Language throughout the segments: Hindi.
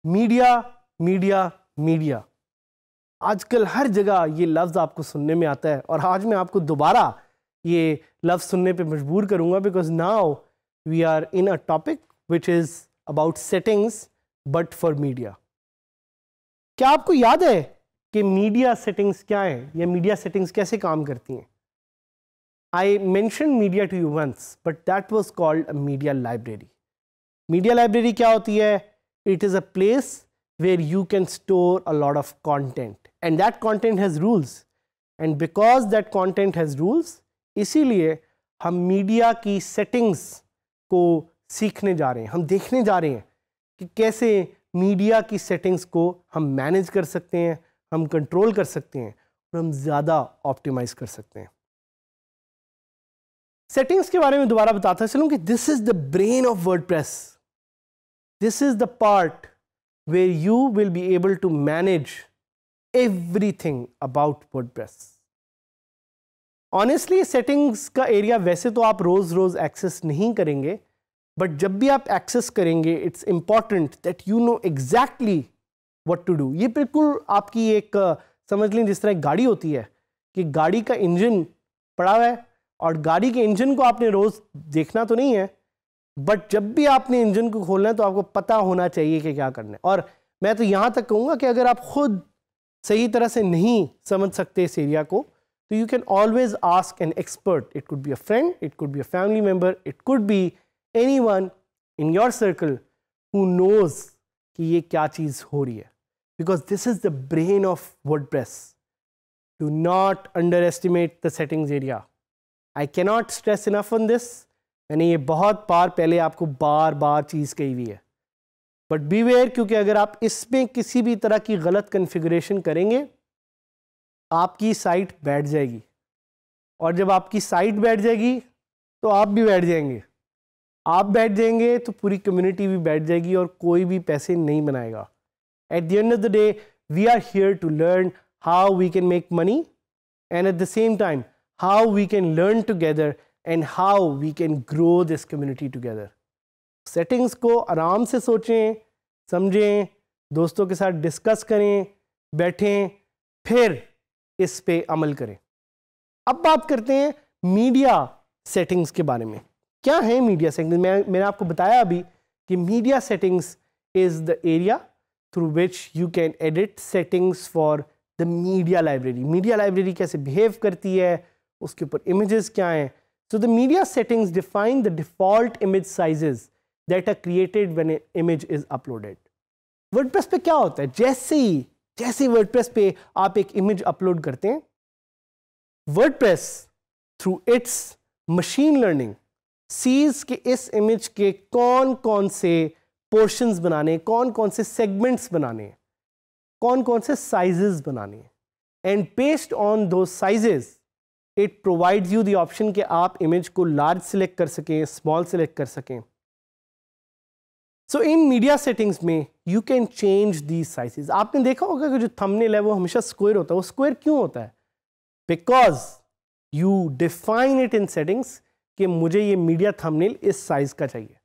मीडिया मीडिया मीडिया, आजकल हर जगह ये लफ्ज़ आपको सुनने में आता है और आज मैं आपको दोबारा ये लफ्ज़ सुनने पे मजबूर करूँगा because now we are in a topic which is about settings but for media. क्या आपको याद है कि मीडिया सेटिंग्स क्या हैं या मीडिया सेटिंग्स कैसे काम करती हैं? I mention media to you once but that was called a media library. Media library क्या होती है? It is a place where you can store a lot of content and that content has rules and because that content has rules इसीलिए हम मीडिया की सेटिंग्स को सीखने जा रहे हैं, हम देखने जा रहे हैं कि कैसे मीडिया की सेटिंग्स को हम मैनेज कर सकते हैं, हम कंट्रोल कर सकते हैं और हम ज़्यादा ऑप्टिमाइज कर सकते हैं। सेटिंग्स के बारे में दोबारा बताता चलूँ कि this is the brain of WordPress, this is the part where you will be able to manage everything about WordPress. Honestly, settings का एरिया वैसे तो आप रोज रोज एक्सेस नहीं करेंगे, बट जब भी आप एक्सेस करेंगे it's important that you know exactly what to do. ये बिल्कुल आपकी एक समझ लें जिस तरह एक गाड़ी होती है कि गाड़ी का इंजन पड़ा हुआ है और गाड़ी के इंजन को आपने रोज देखना तो नहीं है, बट जब भी आपने इंजन को खोलना है तो आपको पता होना चाहिए कि क्या करना है। और मैं तो यहाँ तक कहूँगा कि अगर आप खुद सही तरह से नहीं समझ सकते इस एरिया को तो you can always ask an expert. It could be a friend, it could be a family member, it could be anyone in your circle who knows कि ये क्या चीज़ हो रही है, because this is the brain of WordPress. Do not underestimate the settings area. I cannot stress enough on this. मैंने ये बहुत बार पहले आपको बार बार चीज़ कही हुई है, बट बीवेयर, क्योंकि अगर आप इसमें किसी भी तरह की गलत कॉन्फ़िगरेशन करेंगे आपकी साइट बैठ जाएगी और जब आपकी साइट बैठ जाएगी तो आप भी बैठ जाएंगे। आप बैठ जाएंगे तो पूरी कम्युनिटी भी बैठ जाएगी और कोई भी पैसे नहीं बनाएगा। At the end of the day we are here to learn how we can make money and at the same time how we can learn together and how we can grow this community together. Settings को आराम से सोचें, समझें, दोस्तों के साथ डिस्कस करें, बैठें, फिर इस पे अमल करें। अब बात करते हैं मीडिया सेटिंग्स के बारे में। क्या है मीडिया सेटिंग्स? मैंने आपको बताया अभी कि media settings is the area through which you can edit settings for the media library. Media library कैसे बिहेव करती है, उसके ऊपर इमेजेस क्या हैं। So the media settings define the default image sizes that are created when an image is uploaded. WordPress पे क्या होता है? जैसे WordPress पे आप एक इमेज अपलोड करते हैं, WordPress through its machine learning sees कि इस इमेज के कौन कौन से पोर्शंस बनाने, कौन कौन से सेगमेंट्स बनाने, कौन कौन से साइजेस बनाने, एंड बेस्ड ऑन दो sizes it provides you the option कि आप इमेज को लार्ज सेलेक्ट कर सकें, स्मॉल सेलेक्ट कर सकें। सो इन मीडिया सेटिंग्स में you can change these sizes. आपने देखा होगा कि जो थंबनेल है वो हमेशा स्क्वायर होता है। वो स्क्वायर क्यों होता है? Because you define it in settings कि मुझे ये मीडिया थंबनेल इस साइज का चाहिए।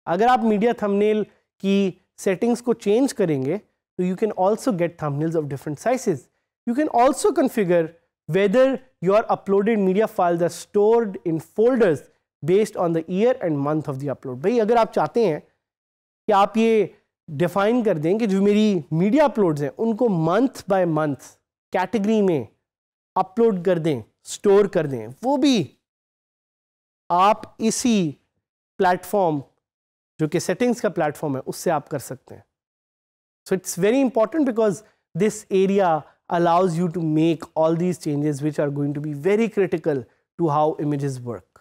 अगर आप मीडिया थंबनेल की सेटिंग्स को चेंज करेंगे तो you can also get thumbnails of different sizes. You can also configure whether your uploaded media files are stored in folders based on the year and month of the upload। भाई अगर आप चाहते हैं कि आप ये डिफाइन कर दें कि जो मेरी मीडिया अपलोड्स हैं उनको मंथ बाय मंथ कैटेगरी में अपलोड कर दें, स्टोर कर दें, वो भी आप इसी प्लेटफॉर्म जो कि सेटिंग्स का प्लेटफॉर्म है उससे आप कर सकते हैं। So it's very important because this area allows you to make all these changes which are going to be very critical to how images work।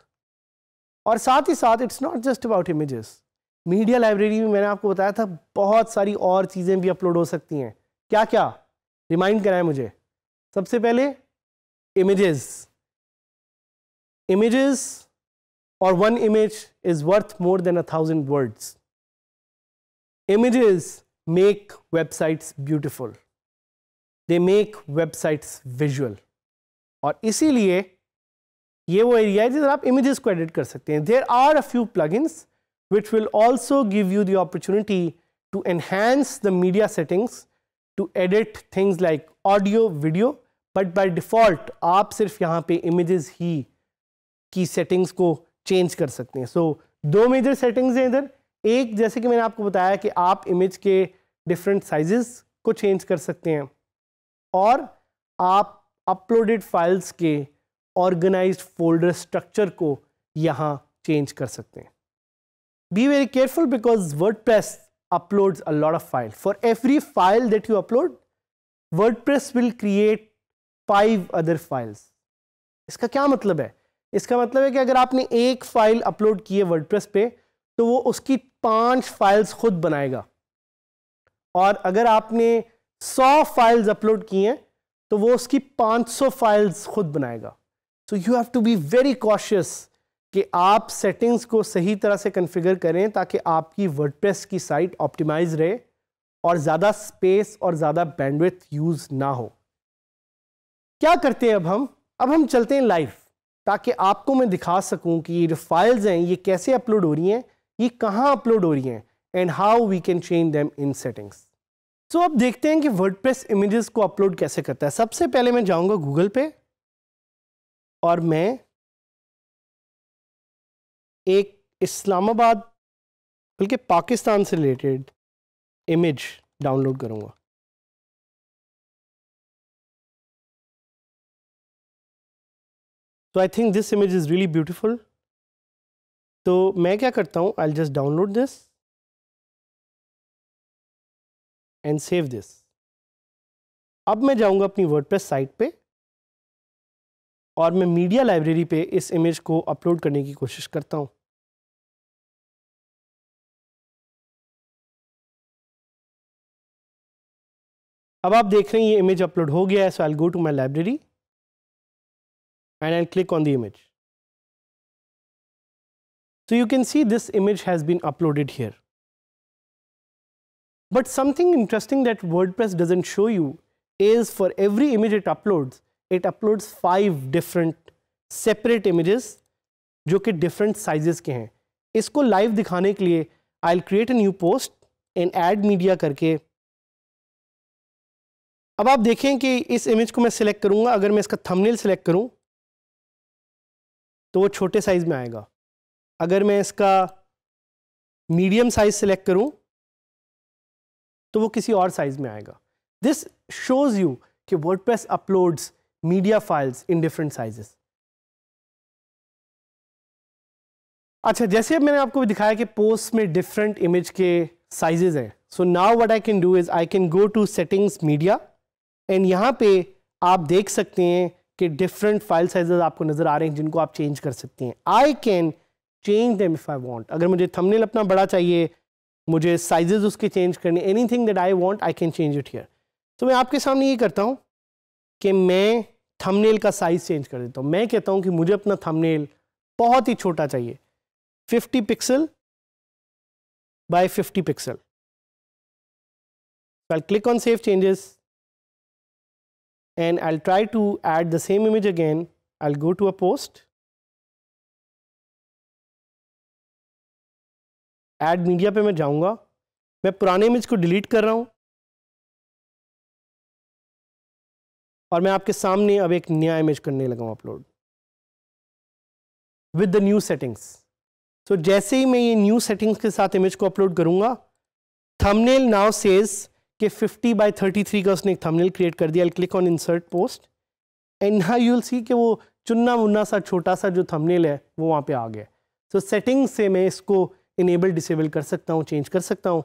और साथ ही साथ it's not just about images। Media library में मैंने आपको बताया था बहुत सारी और चीज़ें भी अपलोड हो सकती हैं। क्या क्या? रिमाइंड कराएं मुझे। सबसे पहले images or one image is worth more than 1,000 words। Images make websites beautiful। They make websites visual। और इसीलिए ये वो एरिया है जिधर आप इमेजेस को एडिट कर सकते हैं। There are a few plugins which will also give you the opportunity to enhance the media settings to edit things like audio, video, but by default आप सिर्फ यहाँ पे images ही की settings को change कर सकते हैं. So दो major settings हैं इधर. एक जैसे कि मैंने आपको बताया कि आप image के different sizes को change कर सकते हैं और आप uploaded files के organized folder structure को यहाँ change कर सकते हैं. Be very careful because WordPress uploads a lot of files. For every file that you upload, WordPress will create 5 other files. इसका क्या मतलब है? इसका मतलब है कि अगर आपने एक फाइल अपलोड की है WordPress पे तो वो उसकी 5 फाइल्स खुद बनाएगा और अगर आपने 100 फाइल्स अपलोड की हैं तो वो उसकी 500 फाइल्स खुद बनाएगा. So you have to be very cautious कि आप सेटिंग्स को सही तरह से कॉन्फ़िगर करें ताकि आपकी वर्डप्रेस की साइट ऑप्टिमाइज रहे और ज़्यादा स्पेस और ज़्यादा बैंडविड्थ यूज़ ना हो. क्या करते हैं अब हम चलते हैं लाइव ताकि आपको मैं दिखा सकूं कि ये जो फाइल्स हैं ये कैसे अपलोड हो रही हैं, ये कहाँ अपलोड हो रही हैं and how we can change them in settings. So अब देखते हैं कि वर्डप्रेस इमेजेस को अपलोड कैसे करता है. सबसे पहले मैं जाऊँगा गूगल पे और मैं एक इस्लामाबाद बल्कि पाकिस्तान से रिलेटेड इमेज डाउनलोड करूंगा. तो I think this image is really beautiful. तो मैं क्या करता हूँ, I will just download this and save this. अब मैं जाऊंगा अपनी वर्डप्रेस साइट पे और मैं मीडिया लाइब्रेरी पे इस इमेज को अपलोड करने की कोशिश करता हूं. अब आप देख रहे हैं ये इमेज अपलोड हो गया है. So I will go to my library and I will click on the image. So you can see this image has been uploaded here. But something interesting that WordPress doesn't show you is for every image it uploads 5 different separate images जो कि different sizes के हैं. इसको live दिखाने के लिए I'll create a new post and add media करके. अब आप देखें कि इस इमेज को मैं सिलेक्ट करूंगा. अगर मैं इसका थंबनेल सिलेक्ट करूं तो वो छोटे साइज में आएगा. अगर मैं इसका मीडियम साइज सिलेक्ट करूं तो वो किसी और साइज में आएगा. दिस शोज यू कि WordPress uploads media files in different sizes. अच्छा, जैसे अब मैंने आपको दिखाया कि पोस्ट में डिफरेंट इमेज के साइजेस हैं. So now what I can do is I can go to settings media and यहाँ पे आप देख सकते हैं कि डिफरेंट फाइल साइजेस आपको नजर आ रहे हैं जिनको आप चेंज कर सकते हैं. I can change them if I want. अगर मुझे थंबनेल अपना बड़ा चाहिए, मुझे साइजेस उसके चेंज करने, anything that I want I can change it here. तो मैं आपके सामने ये करता हूँ कि मैं थंबनेल का साइज चेंज कर देता हूँ. मैं कहता हूँ कि मुझे अपना थंबनेल बहुत ही छोटा चाहिए, 50 pixel by 50 pixel. I'll click on save changes and I'll try to add the same image again. I'll go to a post, add media पे मैं जाऊँगा. मैं पुराने इमेज को डिलीट कर रहा हूँ और मैं आपके सामने अब एक नया इमेज करने लगा हूँ upload with the new settings. So जैसे ही मैं ये न्यू सेटिंग्स के साथ इमेज को अपलोड करूंगा, थंबनेल नाउ सेज कि 50 बाय 33 का उसने एक थंबनेल क्रिएट कर दिया. I click on insert post and now you will see कि वो चुन्ना मुन्ना सा छोटा सा जो थंबनेल है वो वहाँ पे आ गया. सो सेटिंग्स से मैं इसको इनेबल डिसेबल कर सकता हूँ, चेंज कर सकता हूँ.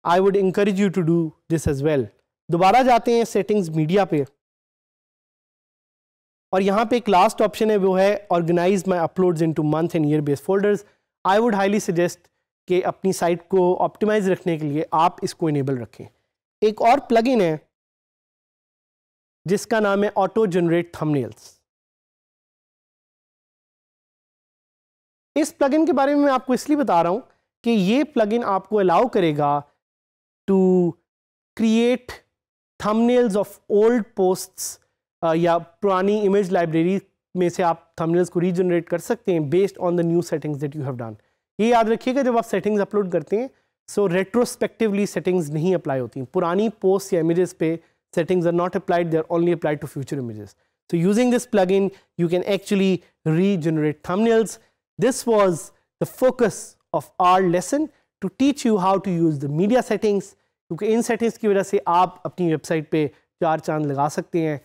I would encourage you to do this as well. दोबारा जाते हैं सेटिंग्स मीडिया पे और यहाँ पे एक लास्ट ऑप्शन है, वो है organise my uploads into month and year based folders. I would highly suggest कि अपनी साइट को ऑप्टिमाइज रखने के लिए आप इसको इनेबल रखें. एक और प्लगइन है जिसका नाम है ऑटो जनरेट थंबनेल्स. इस प्लगइन के बारे में मैं आपको इसलिए बता रहा हूं कि ये प्लगइन आपको अलाउ करेगा to create thumbnails of old posts या पुरानी इमेज लाइब्रेरी में से आप थंबनेल्स को रीजनरेट कर सकते हैं based on the new settings that you have done. ये याद रखिएगा जब आप सेटिंग्स अपलोड करते हैं सो रेट्रोस्पेक्टिवली सेटिंग्स नहीं अप्लाई होती, पुरानी पोस्ट या इमेजेस पे settings are not applied, they are only applied to future images. So using this plugin, you can actually regenerate thumbnails. This was the focus of our lesson, to teach you how to use the media settings, क्योंकि इन settings की वजह से आप अपनी website पे 4 चांद लगा सकते हैं.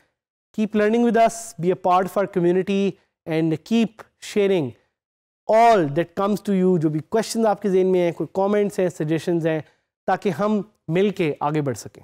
Keep learning with us, be a part of our community and keep sharing all that comes to you. जो भी questions आपके ज़हन में हैं, कोई comments हैं, suggestions हैं, ताकि हम मिल के आगे बढ़ सकें.